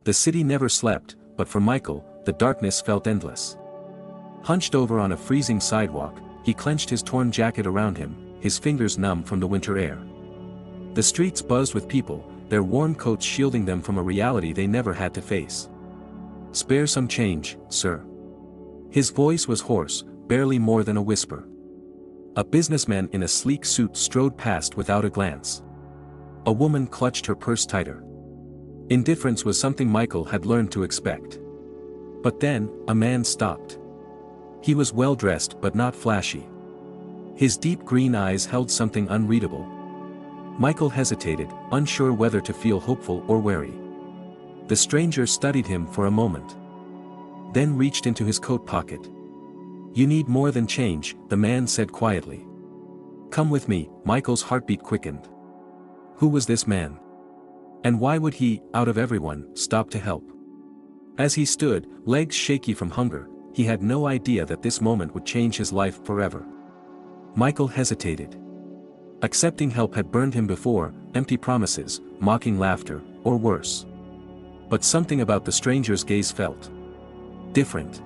The city never slept, but for Michael, the darkness felt endless. Hunched over on a freezing sidewalk, he clenched his torn jacket around him, his fingers numb from the winter air. The streets buzzed with people, their warm coats shielding them from a reality they never had to face. "Spare some change, sir." His voice was hoarse, barely more than a whisper. A businessman in a sleek suit strode past without a glance. A woman clutched her purse tighter. Indifference was something Michael had learned to expect. But then, a man stopped. He was well-dressed but not flashy. His deep green eyes held something unreadable. Michael hesitated, unsure whether to feel hopeful or wary. The stranger studied him for a moment. Then reached into his coat pocket. "You need more than change," the man said quietly. "Come with me." Michael's heartbeat quickened. Who was this man? And why would he, out of everyone, stop to help? As he stood, legs shaky from hunger, he had no idea that this moment would change his life forever. Michael hesitated. Accepting help had burned him before, empty promises, mocking laughter, or worse. But something about the stranger's gaze felt different.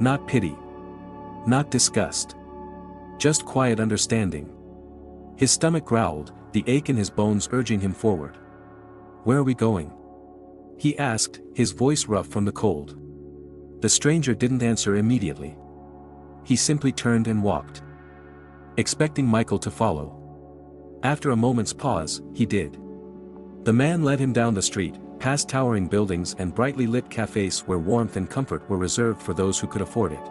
Not pity. Not disgust. Just quiet understanding. His stomach growled, the ache in his bones urging him forward. "Where are we going?" he asked, his voice rough from the cold. The stranger didn't answer immediately. He simply turned and walked, expecting Michael to follow. After a moment's pause, he did. The man led him down the street, past towering buildings and brightly lit cafes where warmth and comfort were reserved for those who could afford it.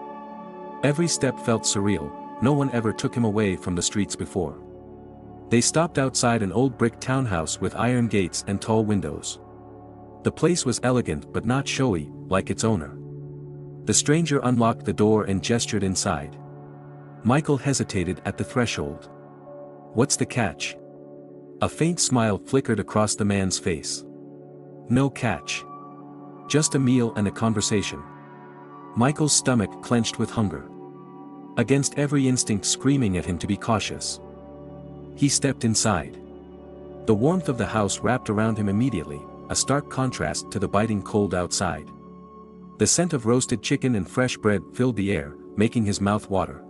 Every step felt surreal, no one ever took him away from the streets before. They stopped outside an old brick townhouse with iron gates and tall windows. The place was elegant but not showy, like its owner. The stranger unlocked the door and gestured inside. Michael hesitated at the threshold. "What's the catch?" A faint smile flickered across the man's face. "No catch. Just a meal and a conversation." Michael's stomach clenched with hunger. Against every instinct screaming at him to be cautious. He stepped inside. The warmth of the house wrapped around him immediately, a stark contrast to the biting cold outside. The scent of roasted chicken and fresh bread filled the air, making his mouth water.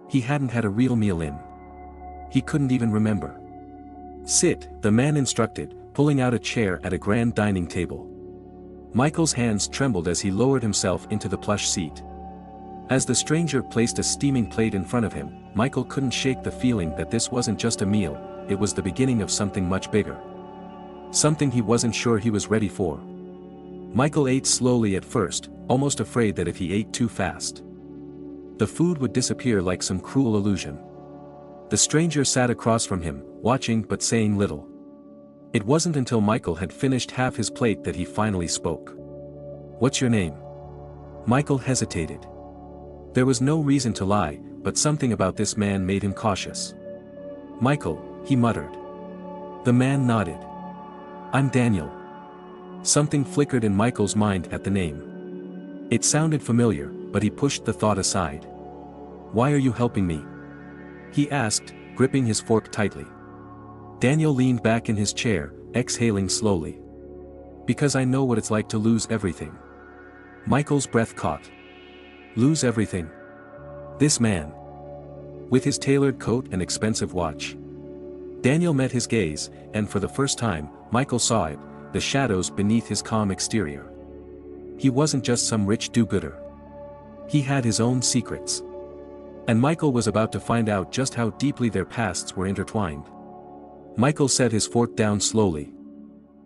He hadn't had a real meal in. He couldn't even remember. "Sit," the man instructed, pulling out a chair at a grand dining table. Michael's hands trembled as he lowered himself into the plush seat. As the stranger placed a steaming plate in front of him, Michael couldn't shake the feeling that this wasn't just a meal, it was the beginning of something much bigger. Something he wasn't sure he was ready for. Michael ate slowly at first, almost afraid that if he ate too fast, the food would disappear like some cruel illusion. The stranger sat across from him, watching but saying little. It wasn't until Michael had finished half his plate that he finally spoke. "What's your name?" Michael hesitated. There was no reason to lie, but something about this man made him cautious. "Michael," he muttered. The man nodded. "I'm Daniel." Something flickered in Michael's mind at the name. It sounded familiar, but he pushed the thought aside. "Why are you helping me?" he asked, gripping his fork tightly. Daniel leaned back in his chair, exhaling slowly. "Because I know what it's like to lose everything." Michael's breath caught. Lose everything? This man, with his tailored coat and expensive watch. Daniel met his gaze, and for the first time, Michael saw it, the shadows beneath his calm exterior. He wasn't just some rich do-gooder. He had his own secrets. And Michael was about to find out just how deeply their pasts were intertwined. Michael set his fork down slowly.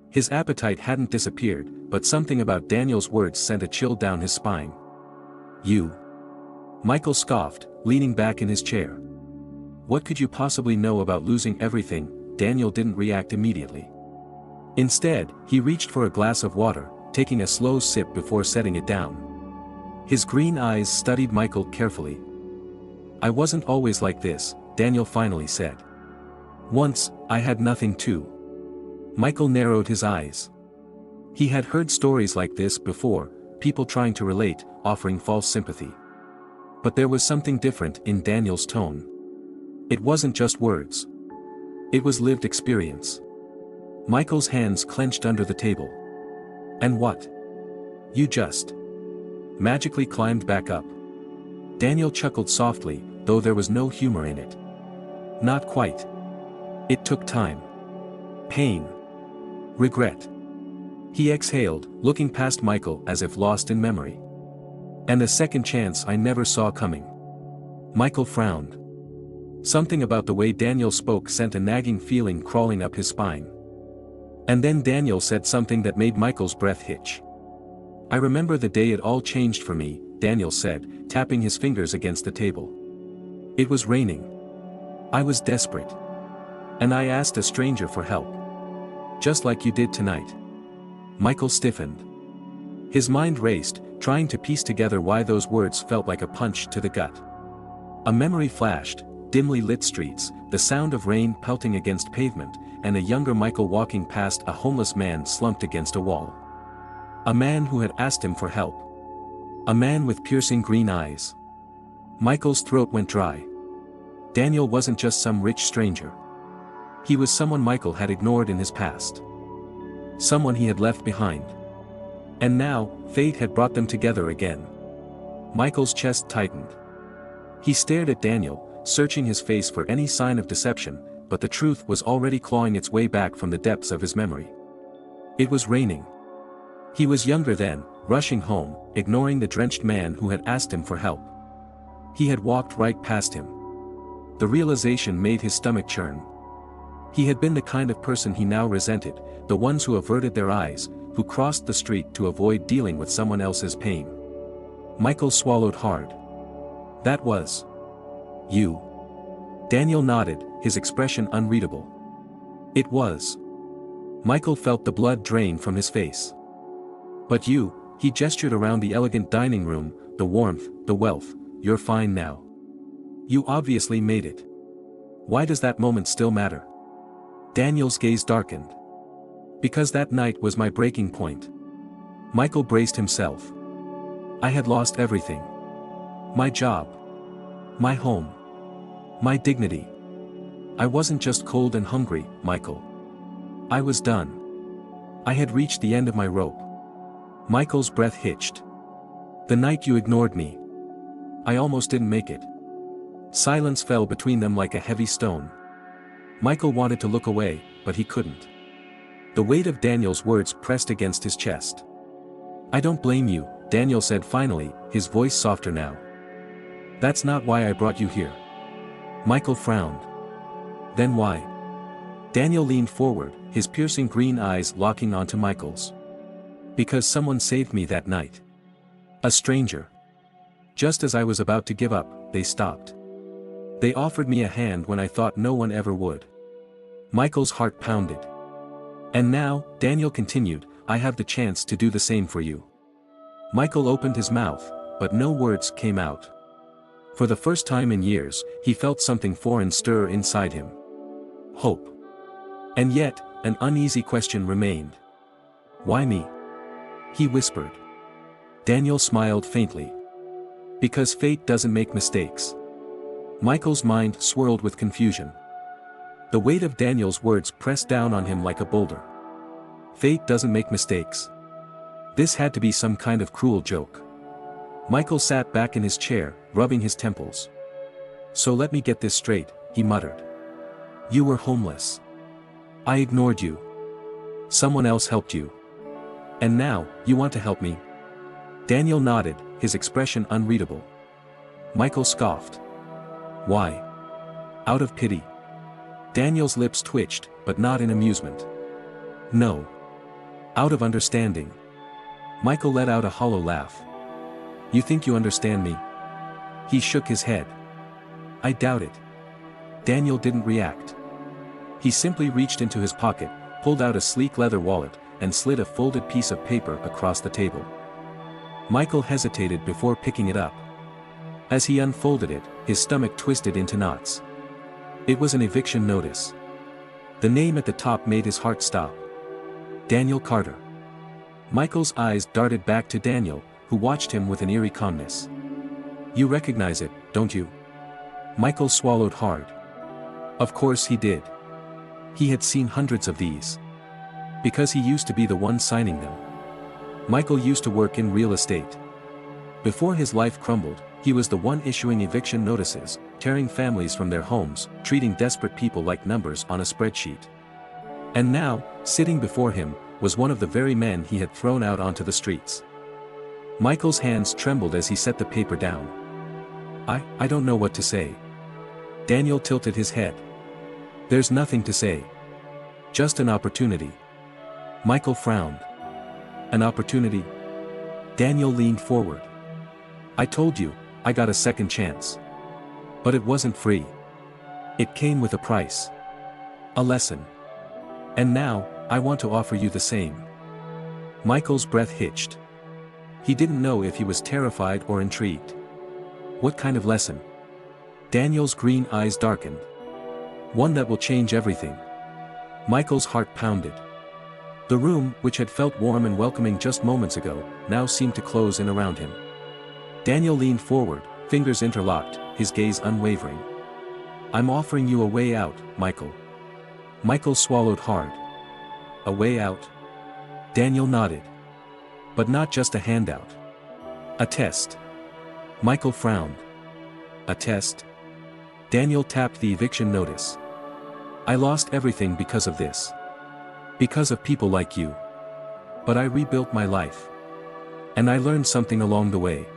His appetite hadn't disappeared, but something about Daniel's words sent a chill down his spine. "You?" Michael scoffed, leaning back in his chair. What could you possibly know about losing everything? Daniel didn't react immediately. Instead, he reached for a glass of water, taking a slow sip before setting it down. His green eyes studied Michael carefully. "I wasn't always like this," Daniel finally said. "Once, I had nothing too." Michael narrowed his eyes. He had heard stories like this before, people trying to relate, offering false sympathy. But there was something different in Daniel's tone. It wasn't just words. It was lived experience. Michael's hands clenched under the table. And what? You just magically climbed back up. Daniel chuckled softly, though there was no humor in it. Not quite. It took time. Pain. Regret. He exhaled, looking past Michael as if lost in memory. And a second chance I never saw coming. Michael frowned. Something about the way Daniel spoke sent a nagging feeling crawling up his spine. And then Daniel said something that made Michael's breath hitch. I remember the day it all changed for me, Daniel said, tapping his fingers against the table. It was raining. I was desperate. And I asked a stranger for help. Just like you did tonight. Michael stiffened. His mind raced, trying to piece together why those words felt like a punch to the gut. A memory flashed, dimly lit streets, the sound of rain pelting against pavement, and a younger Michael walking past a homeless man slumped against a wall. A man who had asked him for help. A man with piercing green eyes. Michael's throat went dry. Daniel wasn't just some rich stranger. He was someone Michael had ignored in his past. Someone he had left behind. And now, fate had brought them together again. Michael's chest tightened. He stared at Daniel, searching his face for any sign of deception, but the truth was already clawing its way back from the depths of his memory. It was raining. He was younger then, rushing home, ignoring the drenched man who had asked him for help. He had walked right past him. The realization made his stomach churn. He had been the kind of person he now resented, the ones who averted their eyes, who crossed the street to avoid dealing with someone else's pain. Michael swallowed hard. That was you. Daniel nodded, his expression unreadable. It was. Michael felt the blood drain from his face. But you, he gestured around the elegant dining room, the warmth, the wealth, you're fine now. You obviously made it. Why does that moment still matter? Daniel's gaze darkened. Because that night was my breaking point. Michael braced himself. I had lost everything. My job. My home. My dignity. I wasn't just cold and hungry, Michael. I was done. I had reached the end of my rope. Michael's breath hitched. The night you ignored me. I almost didn't make it. Silence fell between them like a heavy stone. Michael wanted to look away, but he couldn't. The weight of Daniel's words pressed against his chest. I don't blame you, Daniel said finally, his voice softer now. That's not why I brought you here. Michael frowned. Then why? Daniel leaned forward, his piercing green eyes locking onto Michael's. Because someone saved me that night. A stranger. Just as I was about to give up, they stopped. They offered me a hand when I thought no one ever would. Michael's heart pounded. And now, Daniel continued, I have the chance to do the same for you. Michael opened his mouth, but no words came out. For the first time in years, he felt something foreign stir inside him. Hope. And yet, an uneasy question remained. Why me? He whispered. Daniel smiled faintly. Because fate doesn't make mistakes. Michael's mind swirled with confusion. The weight of Daniel's words pressed down on him like a boulder. Fate doesn't make mistakes. This had to be some kind of cruel joke. Michael sat back in his chair, rubbing his temples. So let me get this straight, he muttered. You were homeless. I ignored you. Someone else helped you. And now, you want to help me? Daniel nodded, his expression unreadable. Michael scoffed. Why? Out of pity. Daniel's lips twitched, but not in amusement. No. Out of understanding. Michael let out a hollow laugh. You think you understand me? He shook his head. I doubt it. Daniel didn't react. He simply reached into his pocket, pulled out a sleek leather wallet, and slid a folded piece of paper across the table. Michael hesitated before picking it up. As he unfolded it, his stomach twisted into knots. It was an eviction notice. The name at the top made his heart stop. Daniel Carter. Michael's eyes darted back to Daniel, who watched him with an eerie calmness. You recognize it, don't you? Michael swallowed hard. Of course he did. He had seen hundreds of these. Because he used to be the one signing them. Michael used to work in real estate. Before his life crumbled, he was the one issuing eviction notices, tearing families from their homes, treating desperate people like numbers on a spreadsheet. And now, sitting before him, was one of the very men he had thrown out onto the streets. Michael's hands trembled as he set the paper down. I don't know what to say. Daniel tilted his head. There's nothing to say. Just an opportunity. Michael frowned. An opportunity? Daniel leaned forward. I told you, I got a second chance. But it wasn't free. It came with a price. A lesson. And now, I want to offer you the same. Michael's breath hitched. He didn't know if he was terrified or intrigued. What kind of lesson? Daniel's green eyes darkened. One that will change everything. Michael's heart pounded. The room, which had felt warm and welcoming just moments ago, now seemed to close in around him. Daniel leaned forward, fingers interlocked, his gaze unwavering. I'm offering you a way out, Michael. Michael swallowed hard. A way out? Daniel nodded. But not just a handout. A test. Michael frowned. A test? Daniel tapped the eviction notice. I lost everything because of this. Because of people like you. But I rebuilt my life. And I learned something along the way.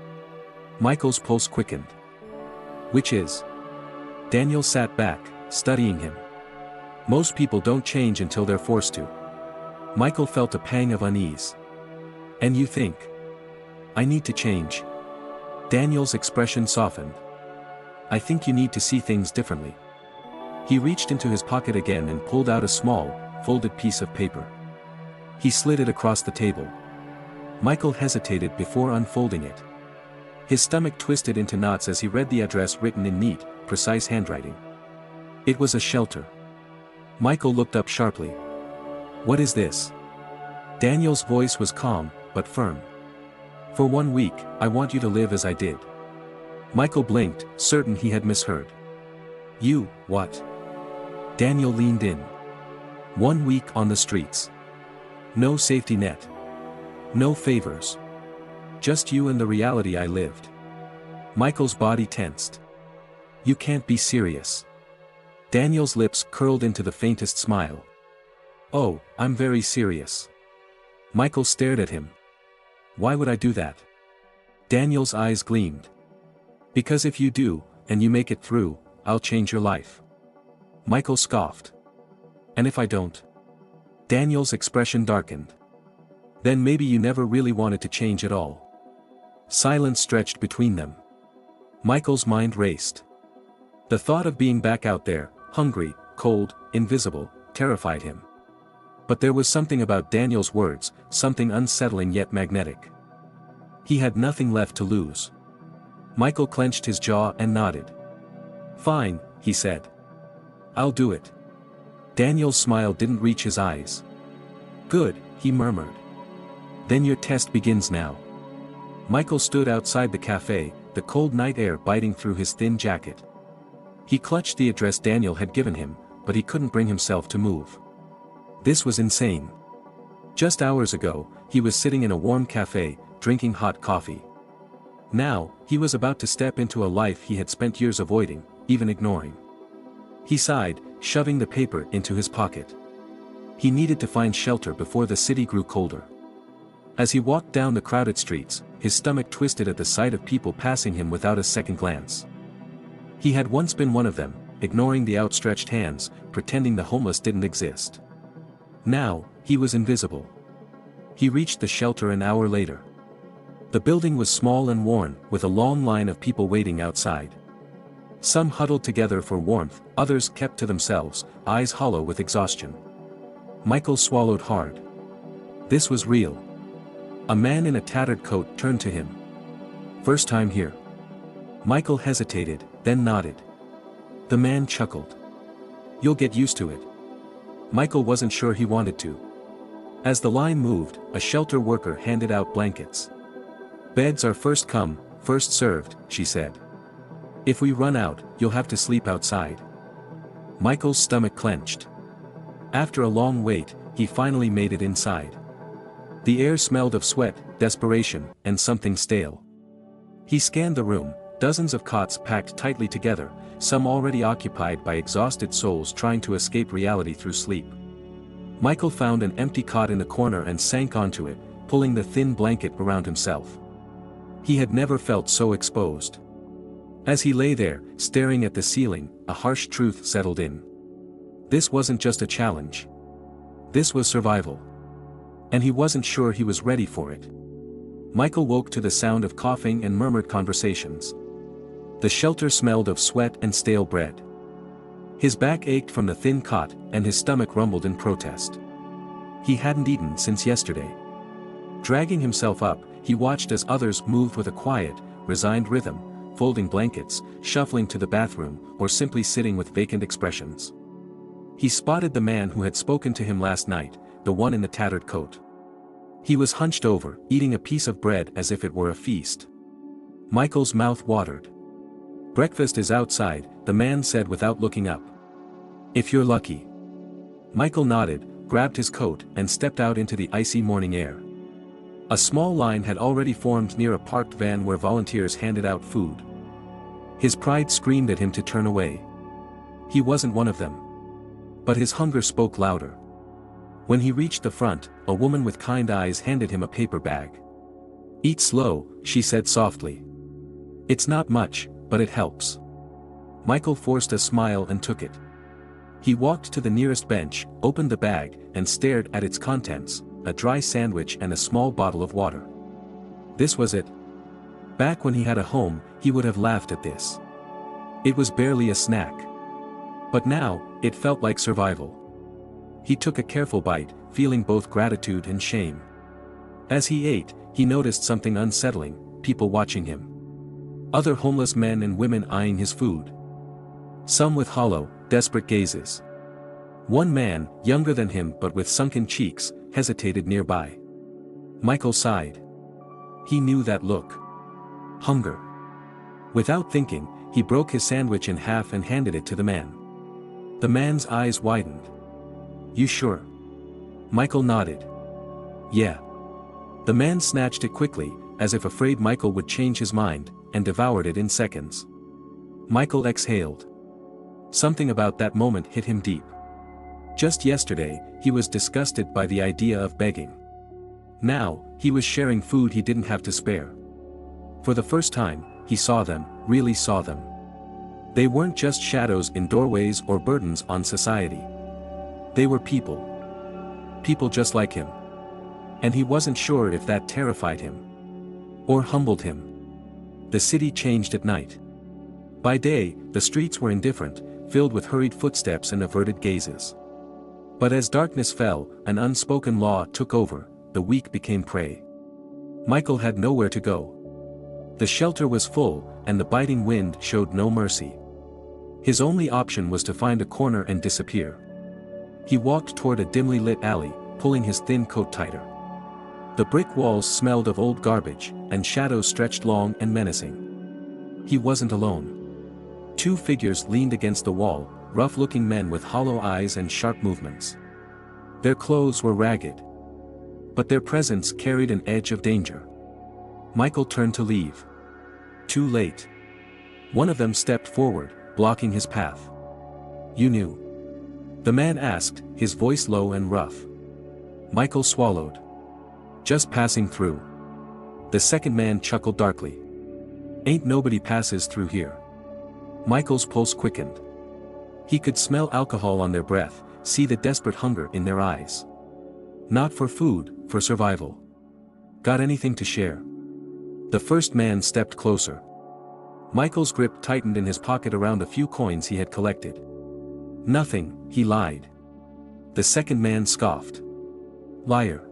Michael's pulse quickened. Which is? Daniel sat back, studying him. Most people don't change until they're forced to. Michael felt a pang of unease. And you think? I need to change. Daniel's expression softened. I think you need to see things differently. He reached into his pocket again and pulled out a small, folded piece of paper. He slid it across the table. Michael hesitated before unfolding it. His stomach twisted into knots as he read the address written in neat, precise handwriting. It was a shelter. Michael looked up sharply. What is this? Daniel's voice was calm, but firm. For 1 week, I want you to live as I did. Michael blinked, certain he had misheard. You, what? Daniel leaned in. 1 week on the streets. No safety net. No favors. Just you and the reality I lived. Michael's body tensed. You can't be serious. Daniel's lips curled into the faintest smile. Oh, I'm very serious. Michael stared at him. Why would I do that? Daniel's eyes gleamed. Because if you do, and you make it through, I'll change your life. Michael scoffed. And if I don't? Daniel's expression darkened. Then maybe you never really wanted to change at all. Silence stretched between them. Michael's mind raced. The thought of being back out there, hungry, cold, invisible, terrified him. But there was something about Daniel's words, something unsettling yet magnetic. He had nothing left to lose. Michael clenched his jaw and nodded. Fine, he said. I'll do it. Daniel's smile didn't reach his eyes. Good, he murmured. Then your test begins now. Michael stood outside the cafe, the cold night air biting through his thin jacket. He clutched the address Daniel had given him, but he couldn't bring himself to move. This was insane. Just hours ago, he was sitting in a warm cafe, drinking hot coffee. Now, he was about to step into a life he had spent years avoiding, even ignoring. He sighed, shoving the paper into his pocket. He needed to find shelter before the city grew colder. As he walked down the crowded streets, his stomach twisted at the sight of people passing him without a second glance. He had once been one of them, ignoring the outstretched hands, pretending the homeless didn't exist. Now, he was invisible. He reached the shelter an hour later. The building was small and worn, with a long line of people waiting outside. Some huddled together for warmth, others kept to themselves, eyes hollow with exhaustion. Michael swallowed hard. This was real. A man in a tattered coat turned to him. First time here. Michael hesitated, then nodded. The man chuckled. You'll get used to it. Michael wasn't sure he wanted to. As the line moved, a shelter worker handed out blankets. Beds are first come, first served, she said. If we run out, you'll have to sleep outside. Michael's stomach clenched. After a long wait, he finally made it inside. The air smelled of sweat, desperation, and something stale. He scanned the room, dozens of cots packed tightly together, some already occupied by exhausted souls trying to escape reality through sleep. Michael found an empty cot in the corner and sank onto it, pulling the thin blanket around himself. He had never felt so exposed. As he lay there, staring at the ceiling, a harsh truth settled in. This wasn't just a challenge. This was survival. And he wasn't sure he was ready for it. Michael woke to the sound of coughing and murmured conversations. The shelter smelled of sweat and stale bread. His back ached from the thin cot, and his stomach rumbled in protest. He hadn't eaten since yesterday. Dragging himself up, he watched as others moved with a quiet, resigned rhythm, folding blankets, shuffling to the bathroom, or simply sitting with vacant expressions. He spotted the man who had spoken to him last night, the one in the tattered coat. He was hunched over, eating a piece of bread as if it were a feast. Michael's mouth watered. "Breakfast is outside," the man said without looking up. "If you're lucky." Michael nodded, grabbed his coat, and stepped out into the icy morning air. A small line had already formed near a parked van where volunteers handed out food. His pride screamed at him to turn away. He wasn't one of them. But his hunger spoke louder. When he reached the front, a woman with kind eyes handed him a paper bag. "Eat slow," she said softly. "It's not much, but it helps." Michael forced a smile and took it. He walked to the nearest bench, opened the bag, and stared at its contents, a dry sandwich and a small bottle of water. This was it. Back when he had a home, he would have laughed at this. It was barely a snack. But now, it felt like survival. He took a careful bite, feeling both gratitude and shame. As he ate, he noticed something unsettling: people watching him. Other homeless men and women eyeing his food. Some with hollow, desperate gazes. One man, younger than him but with sunken cheeks, hesitated nearby. Michael sighed. He knew that look. Hunger. Without thinking, he broke his sandwich in half and handed it to the man. The man's eyes widened. "You sure?" Michael nodded. "Yeah." The man snatched it quickly, as if afraid Michael would change his mind, and devoured it in seconds. Michael exhaled. Something about that moment hit him deep. Just yesterday, he was disgusted by the idea of begging. Now, he was sharing food he didn't have to spare. For the first time, he saw them, really saw them. They weren't just shadows in doorways or burdens on society. They were people. People just like him. And he wasn't sure if that terrified him. Or humbled him. The city changed at night. By day, the streets were indifferent, filled with hurried footsteps and averted gazes. But as darkness fell, an unspoken law took over: the weak became prey. Michael had nowhere to go. The shelter was full, and the biting wind showed no mercy. His only option was to find a corner and disappear. He walked toward a dimly lit alley, pulling his thin coat tighter. The brick walls smelled of old garbage, and shadows stretched long and menacing. He wasn't alone. Two figures leaned against the wall, rough-looking men with hollow eyes and sharp movements. Their clothes were ragged. But their presence carried an edge of danger. Michael turned to leave. Too late. One of them stepped forward, blocking his path. "You knew?" the man asked, his voice low and rough. Michael swallowed. "Just passing through." The second man chuckled darkly. "Ain't nobody passes through here." Michael's pulse quickened. He could smell alcohol on their breath, see the desperate hunger in their eyes. Not for food, for survival. "Got anything to share?" The first man stepped closer. Michael's grip tightened in his pocket around a few coins he had collected. "Nothing," he lied. The second man scoffed. "Liar."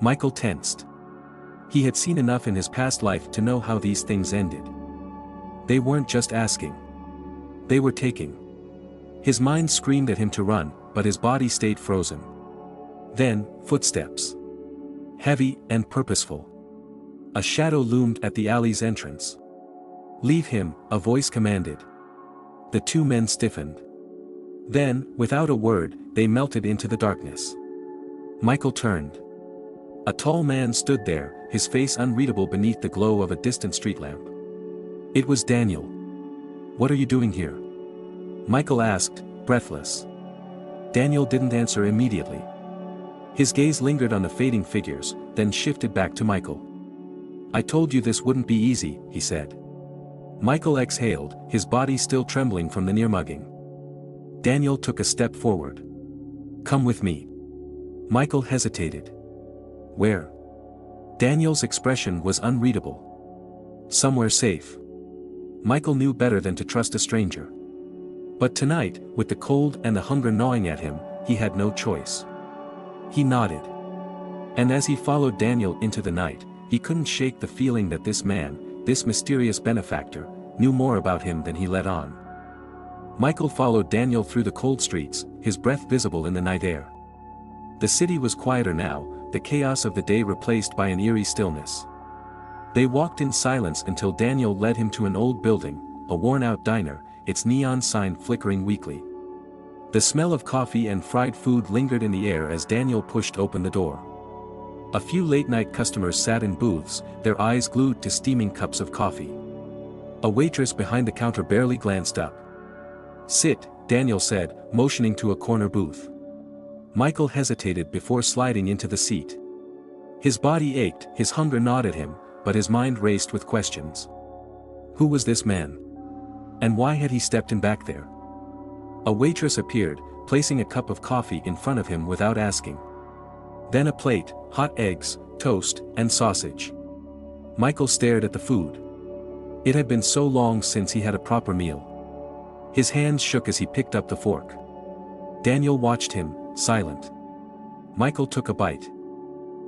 Michael tensed. He had seen enough in his past life to know how these things ended. They weren't just asking. They were taking. His mind screamed at him to run, but his body stayed frozen. Then, footsteps. Heavy and purposeful. A shadow loomed at the alley's entrance. "Leave him," a voice commanded. The two men stiffened. Then, without a word, they melted into the darkness. Michael turned. A tall man stood there, his face unreadable beneath the glow of a distant street lamp. It was Daniel. "What are you doing here?" Michael asked, breathless. Daniel didn't answer immediately. His gaze lingered on the fading figures, then shifted back to Michael. "I told you this wouldn't be easy," he said. Michael exhaled, his body still trembling from the near mugging. Daniel took a step forward. "Come with me." Michael hesitated. "Where?" Daniel's expression was unreadable. "Somewhere safe." Michael knew better than to trust a stranger. But tonight, with the cold and the hunger gnawing at him, he had no choice. He nodded. And as he followed Daniel into the night, he couldn't shake the feeling that this man, this mysterious benefactor, knew more about him than he let on. Michael followed Daniel through the cold streets, his breath visible in the night air. The city was quieter now, the chaos of the day replaced by an eerie stillness. They walked in silence until Daniel led him to an old building, a worn-out diner, its neon sign flickering weakly. The smell of coffee and fried food lingered in the air as Daniel pushed open the door. A few late-night customers sat in booths, their eyes glued to steaming cups of coffee. A waitress behind the counter barely glanced up. "Sit," Daniel said, motioning to a corner booth. Michael hesitated before sliding into the seat. His body ached, his hunger gnawed at him, but his mind raced with questions. Who was this man? And why had he stepped in back there? A waitress appeared, placing a cup of coffee in front of him without asking. Then a plate, hot eggs, toast, and sausage. Michael stared at the food. It had been so long since he had a proper meal. His hands shook as he picked up the fork. Daniel watched him, silent. Michael took a bite.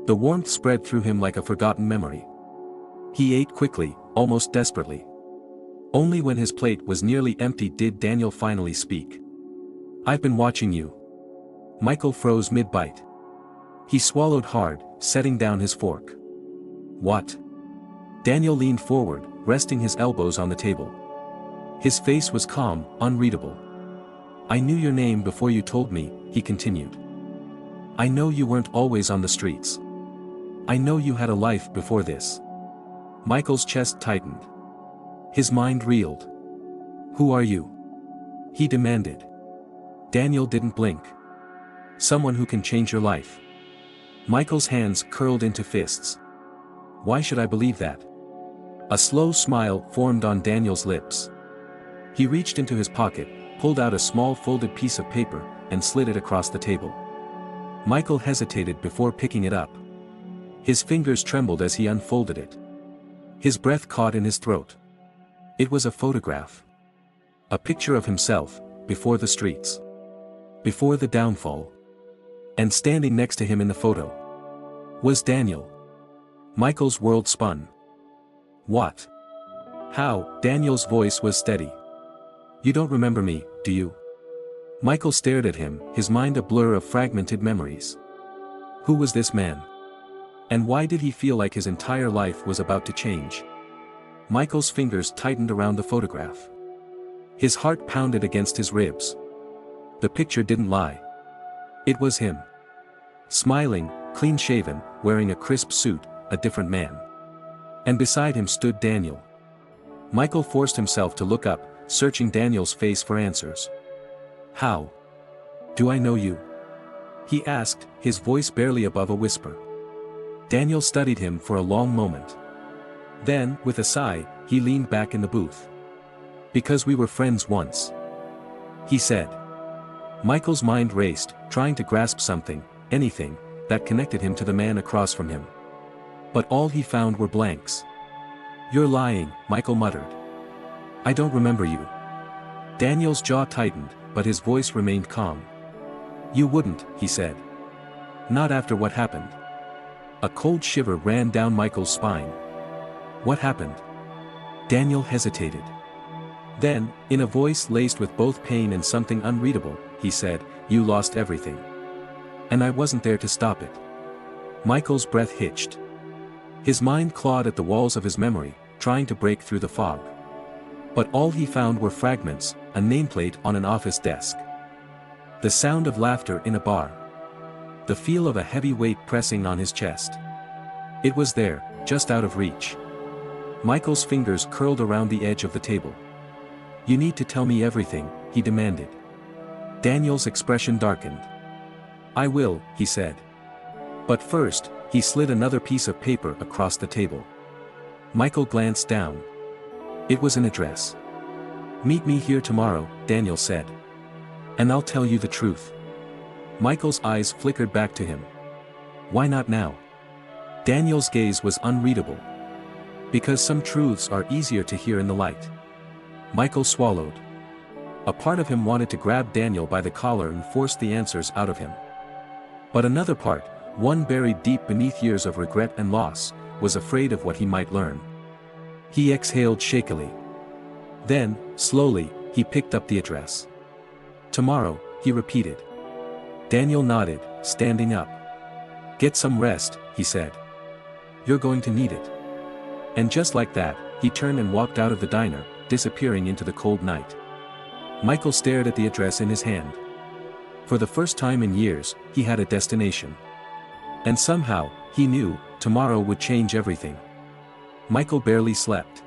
The warmth spread through him like a forgotten memory. He ate quickly, almost desperately. Only when his plate was nearly empty did Daniel finally speak. "I've been watching you." Michael froze mid-bite. He swallowed hard, setting down his fork. "What?" Daniel leaned forward, resting his elbows on the table. His face was calm, unreadable. "I knew your name before you told me," he continued. "I know you weren't always on the streets. I know you had a life before this." Michael's chest tightened. His mind reeled. "Who are you?" he demanded. Daniel didn't blink. "Someone who can change your life." Michael's hands curled into fists. "Why should I believe that?" A slow smile formed on Daniel's lips. He reached into his pocket, pulled out a small folded piece of paper, and slid it across the table. Michael hesitated before picking it up. His fingers trembled as he unfolded it. His breath caught in his throat. It was a photograph. A picture of himself, before the streets. Before the downfall. And standing next to him in the photo was Daniel. Michael's world spun. "What? How?" Daniel's voice was steady. "You don't remember me, do you?" Michael stared at him, his mind a blur of fragmented memories. Who was this man? And why did he feel like his entire life was about to change? Michael's fingers tightened around the photograph. His heart pounded against his ribs. The picture didn't lie. It was him. Smiling, clean-shaven, wearing a crisp suit, a different man. And beside him stood Daniel. Michael forced himself to look up, searching Daniel's face for answers. "How do I know you?" he asked, his voice barely above a whisper. Daniel studied him for a long moment. Then, with a sigh, he leaned back in the booth. "Because we were friends once," he said. Michael's mind raced, trying to grasp something, anything, that connected him to the man across from him. But all he found were blanks. "You're lying," Michael muttered. "I don't remember you." Daniel's jaw tightened, but his voice remained calm. "You wouldn't," he said. "Not after what happened." A cold shiver ran down Michael's spine. "What happened?" Daniel hesitated. Then, in a voice laced with both pain and something unreadable, he said, "You lost everything. And I wasn't there to stop it." Michael's breath hitched. His mind clawed at the walls of his memory, trying to break through the fog. But all he found were fragments, a nameplate on an office desk. The sound of laughter in a bar. The feel of a heavy weight pressing on his chest. It was there, just out of reach. Michael's fingers curled around the edge of the table. "You need to tell me everything," he demanded. Daniel's expression darkened. "I will," he said. But first, he slid another piece of paper across the table. Michael glanced down. It was an address. "Meet me here tomorrow," Daniel said. "And I'll tell you the truth." Michael's eyes flickered back to him. "Why not now?" Daniel's gaze was unreadable. "Because some truths are easier to hear in the light." Michael swallowed. A part of him wanted to grab Daniel by the collar and force the answers out of him. But another part, one buried deep beneath years of regret and loss, was afraid of what he might learn. He exhaled shakily. Then, slowly, he picked up the address. "Tomorrow," he repeated. Daniel nodded, standing up. "Get some rest," he said. "You're going to need it." And just like that, he turned and walked out of the diner, disappearing into the cold night. Michael stared at the address in his hand. For the first time in years, he had a destination. And somehow, he knew, tomorrow would change everything. Michael barely slept.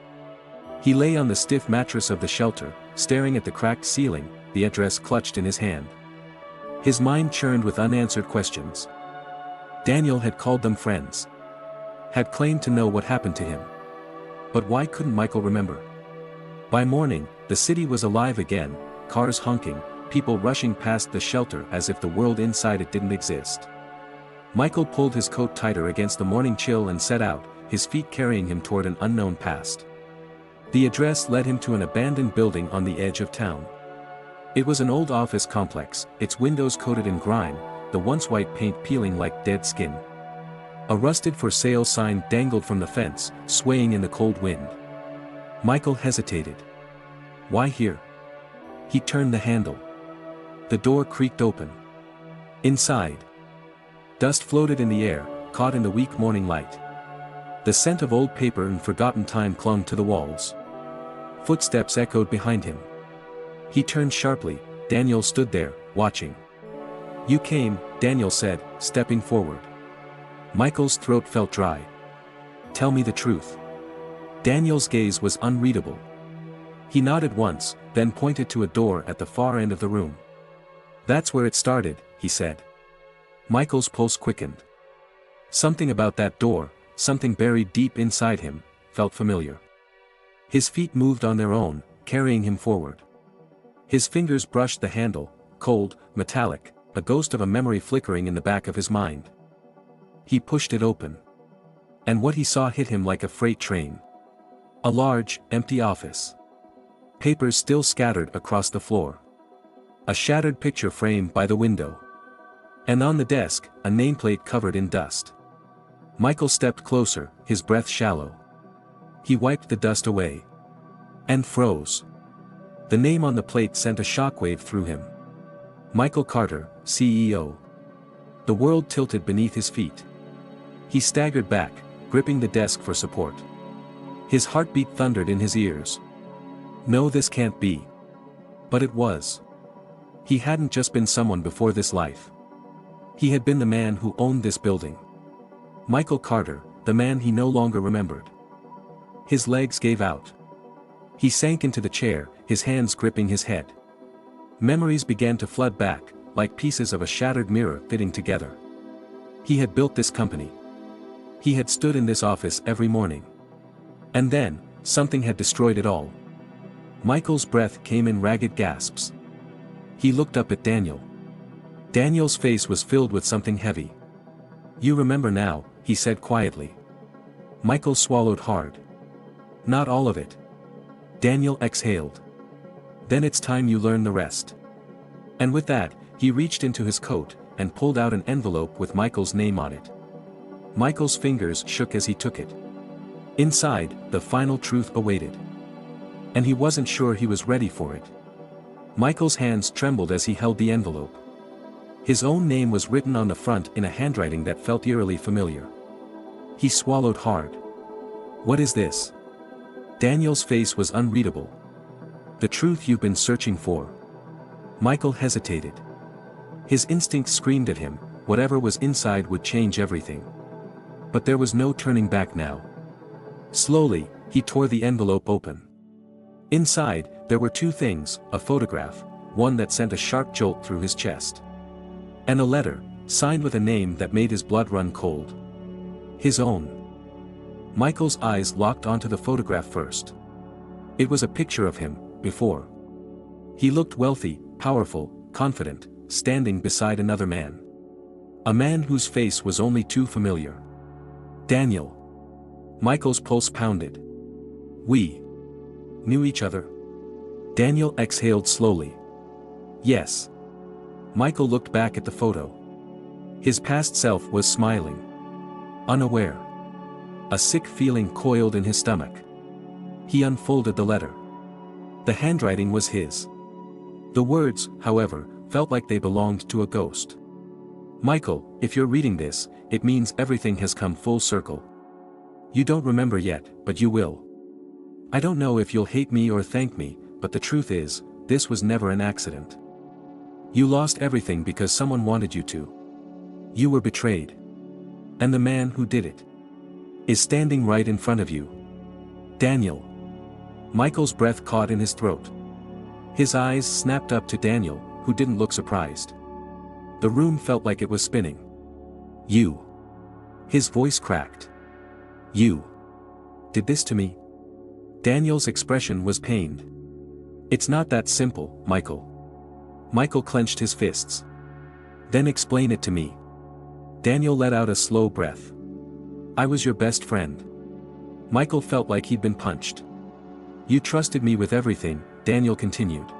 He lay on the stiff mattress of the shelter, staring at the cracked ceiling, the address clutched in his hand. His mind churned with unanswered questions. Daniel had called them friends. Had claimed to know what happened to him. But why couldn't Michael remember? By morning, the city was alive again, cars honking, people rushing past the shelter as if the world inside it didn't exist. Michael pulled his coat tighter against the morning chill and set out, his feet carrying him toward an unknown past. The address led him to an abandoned building on the edge of town. It was an old office complex, its windows coated in grime, the once white paint peeling like dead skin. A rusted for sale sign dangled from the fence, swaying in the cold wind. Michael hesitated. Why here? He turned the handle. The door creaked open. Inside, dust floated in the air, caught in the weak morning light. The scent of old paper and forgotten time clung to the walls. Footsteps echoed behind him. He turned sharply. Daniel stood there, watching. "You came," Daniel said, stepping forward. Michael's throat felt dry. "Tell me the truth." Daniel's gaze was unreadable. He nodded once, then pointed to a door at the far end of the room. "That's where it started," he said. Michael's pulse quickened. Something about that door, something buried deep inside him, felt familiar. His feet moved on their own, carrying him forward. His fingers brushed the handle, cold, metallic, a ghost of a memory flickering in the back of his mind. He pushed it open. And what he saw hit him like a freight train. A large, empty office. Papers still scattered across the floor. A shattered picture frame by the window. And on the desk, a nameplate covered in dust. Michael stepped closer, his breath shallow. He wiped the dust away. And froze. The name on the plate sent a shockwave through him. Michael Carter, CEO. The world tilted beneath his feet. He staggered back, gripping the desk for support. His heartbeat thundered in his ears. No, this can't be. But it was. He hadn't just been someone before this life. He had been the man who owned this building. Michael Carter, the man he no longer remembered. His legs gave out. He sank into the chair, his hands gripping his head. Memories began to flood back, like pieces of a shattered mirror fitting together. He had built this company. He had stood in this office every morning. And then, something had destroyed it all. Michael's breath came in ragged gasps. He looked up at Daniel. Daniel's face was filled with something heavy. "You remember now," he said quietly. Michael swallowed hard. "Not all of it." Daniel exhaled. "Then it's time you learn the rest." And with that, he reached into his coat, and pulled out an envelope with Michael's name on it. Michael's fingers shook as he took it. Inside, the final truth awaited. And he wasn't sure he was ready for it. Michael's hands trembled as he held the envelope. His own name was written on the front in a handwriting that felt eerily familiar. He swallowed hard. "What is this?" Daniel's face was unreadable. "The truth you've been searching for." Michael hesitated. His instincts screamed at him, whatever was inside would change everything. But there was no turning back now. Slowly, he tore the envelope open. Inside, there were two things, a photograph, one that sent a sharp jolt through his chest. And a letter, signed with a name that made his blood run cold. His own. Michael's eyes locked onto the photograph first. It was a picture of him, before. He looked wealthy, powerful, confident, standing beside another man. A man whose face was only too familiar. Daniel. Michael's pulse pounded. We knew each other. Daniel exhaled slowly. Yes. Michael looked back at the photo. His past self was smiling. Unaware. A sick feeling coiled in his stomach. He unfolded the letter. The handwriting was his. The words, however, felt like they belonged to a ghost. Michael, if you're reading this, it means everything has come full circle. You don't remember yet, but you will. I don't know if you'll hate me or thank me, but the truth is, this was never an accident. You lost everything because someone wanted you to. You were betrayed. And the man who did it is standing right in front of you. Daniel. Michael's breath caught in his throat. His eyes snapped up to Daniel, who didn't look surprised. The room felt like it was spinning. You. His voice cracked. You did this to me? Daniel's expression was pained. It's not that simple, Michael. Michael clenched his fists. Then explain it to me. Daniel let out a slow breath. I was your best friend. Michael felt like he'd been punched. You trusted me with everything, Daniel continued.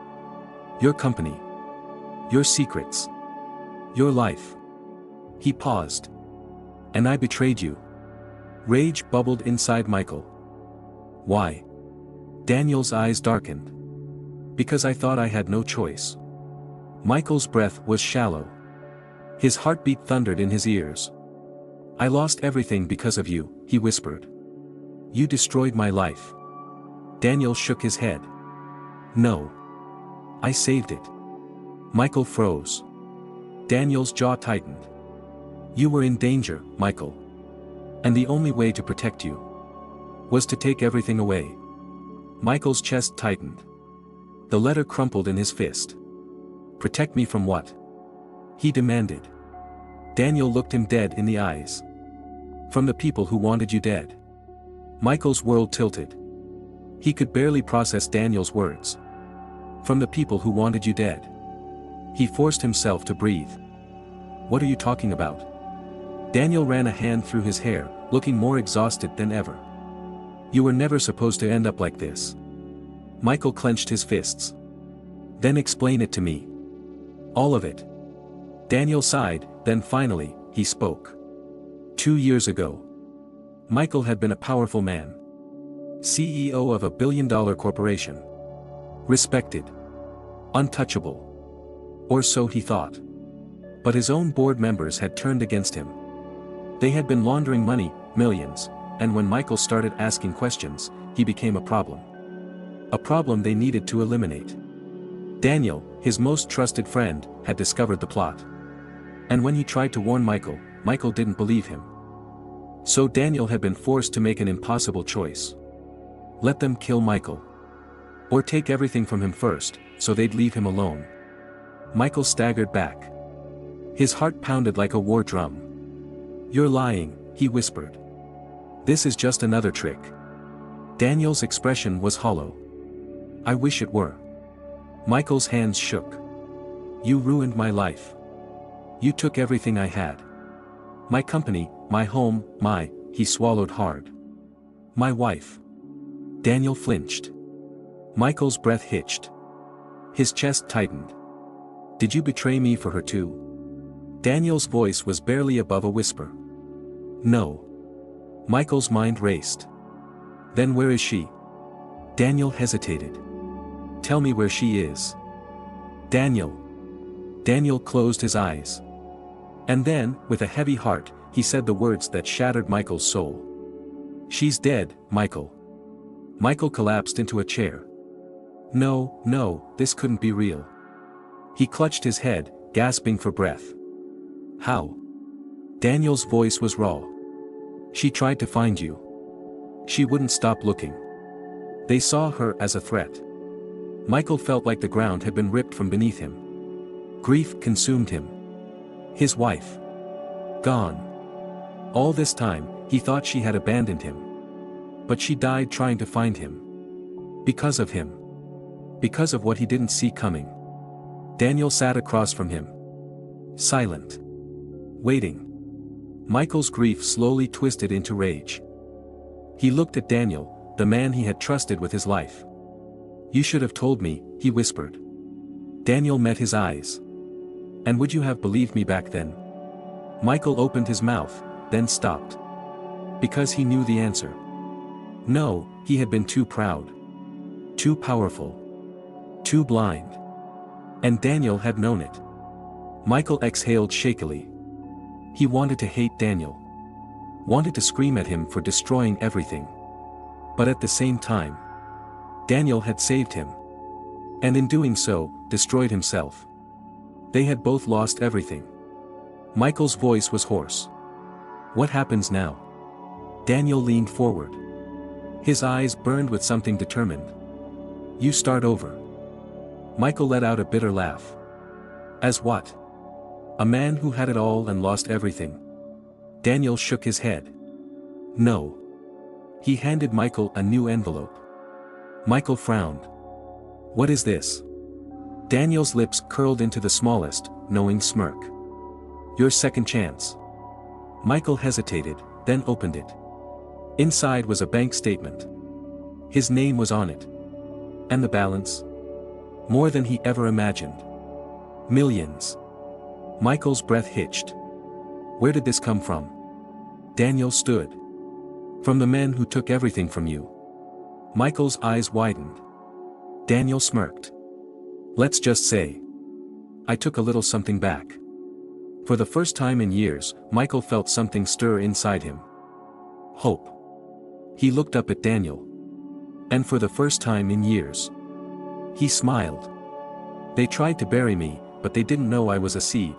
Your company. Your secrets. Your life. He paused. And I betrayed you. Rage bubbled inside Michael. Why? Daniel's eyes darkened. Because I thought I had no choice. Michael's breath was shallow. His heartbeat thundered in his ears. I lost everything because of you, he whispered. You destroyed my life. Daniel shook his head. No. I saved it. Michael froze. Daniel's jaw tightened. You were in danger, Michael. And the only way to protect you was to take everything away. Michael's chest tightened. The letter crumpled in his fist. Protect me from what? He demanded. Daniel looked him dead in the eyes. From the people who wanted you dead. Michael's world tilted. He could barely process Daniel's words. From the people who wanted you dead. He forced himself to breathe. What are you talking about? Daniel ran a hand through his hair, looking more exhausted than ever. You were never supposed to end up like this. Michael clenched his fists. Then explain it to me. All of it. Daniel sighed, then finally, he spoke. 2 years ago. Michael had been a powerful man. CEO of a billion-dollar corporation. Respected. Untouchable. Or so he thought. But his own board members had turned against him. They had been laundering money, millions, and when Michael started asking questions, he became a problem. A problem they needed to eliminate. Daniel, his most trusted friend, had discovered the plot. And when he tried to warn Michael, Michael didn't believe him. So Daniel had been forced to make an impossible choice. Let them kill Michael. Or take everything from him first, so they'd leave him alone. Michael staggered back. His heart pounded like a war drum. You're lying, he whispered. This is just another trick. Daniel's expression was hollow. I wish it were. Michael's hands shook. You ruined my life. You took everything I had. My company, my home, he swallowed hard. My wife. Daniel flinched. Michael's breath hitched. His chest tightened. Did you betray me for her too? Daniel's voice was barely above a whisper. No. Michael's mind raced. Then where is she? Daniel hesitated. Tell me where she is. Daniel. Daniel closed his eyes. And then, with a heavy heart, he said the words that shattered Michael's soul. She's dead, Michael. Michael collapsed into a chair. No, this couldn't be real. He clutched his head, gasping for breath. How? Daniel's voice was raw. She tried to find you. She wouldn't stop looking. They saw her as a threat. Michael felt like the ground had been ripped from beneath him. Grief consumed him. His wife. Gone. All this time, he thought she had abandoned him. But she died trying to find him. Because of him. Because of what he didn't see coming. Daniel sat across from him. Silent. Waiting. Michael's grief slowly twisted into rage. He looked at Daniel, the man he had trusted with his life. "You should have told me," he whispered. Daniel met his eyes. "And would you have believed me back then?" Michael opened his mouth, then stopped. Because he knew the answer. No, he had been too proud. Too powerful. Too blind. And Daniel had known it. Michael exhaled shakily. He wanted to hate Daniel. Wanted to scream at him for destroying everything. But at the same time, Daniel had saved him. And in doing so, destroyed himself. They had both lost everything. Michael's voice was hoarse. "What happens now?" Daniel leaned forward. His eyes burned with something determined. "You start over." Michael let out a bitter laugh. "As what? A man who had it all and lost everything?" Daniel shook his head. "No." He handed Michael a new envelope. Michael frowned. "What is this?" Daniel's lips curled into the smallest, knowing smirk. "Your second chance." Michael hesitated, then opened it. Inside was a bank statement. His name was on it. And the balance? More than he ever imagined. Millions. Michael's breath hitched. Where did this come from? Daniel stood. From the men who took everything from you. Michael's eyes widened. Daniel smirked. Let's just say, I took a little something back. For the first time in years, Michael felt something stir inside him. Hope. He looked up at Daniel. And for the first time in years, he smiled. They tried to bury me, but they didn't know I was a seed.